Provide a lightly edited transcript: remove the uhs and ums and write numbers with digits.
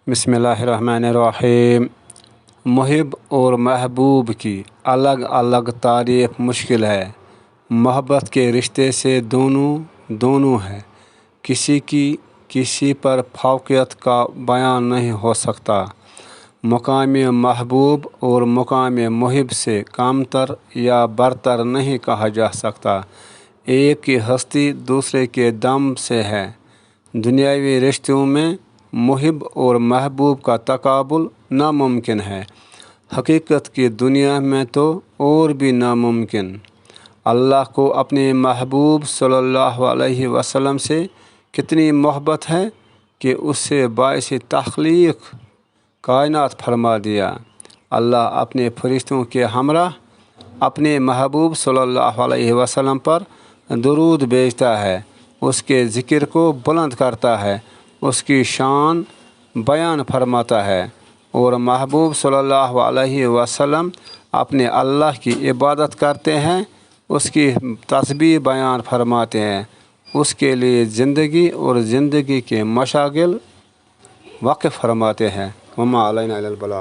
बिस्मिल्लाहिर्रहमानिर्रहीम। मुहिब और महबूब की अलग अलग तारीफ़ मुश्किल है। मोहब्बत के रिश्ते से दोनों है। किसी की किसी पर फौक़ियत का बयान नहीं हो सकता। मुकाम महबूब और मुकाम मुहिब से कमतर या बरतर नहीं कहा जा सकता। एक की हस्ती दूसरे के दम से है। दुनियावी रिश्तों में मुहिब और महबूब का तकाबुल नामुमकिन है। हकीकत की दुनिया में तो और भी नामुमकिन। अल्लाह को अपने महबूब सल्लल्लाहु अलैहि वसल्लम से कितनी मोहब्बत है कि उससे बाइस तख्लीक कायनात फरमा दिया। अल्लाह अपने फरिश्तों के हमरा अपने महबूब सल्लल्लाहु अलैहि वसल्लम पर दुरूद भेजता है, उसके ज़िक्र को बुलंद करता है, उसकी शान बयान फरमाता है और महबूब सल्लल्लाहु अलैहि वसल्लम अपने अल्लाह की इबादत करते हैं, उसकी तस्बीह बयान फरमाते हैं, उसके लिए ज़िंदगी और ज़िंदगी के मशागिल वक़्फ़ फरमाते हैं। वमा अलैना इल्लल बलाग।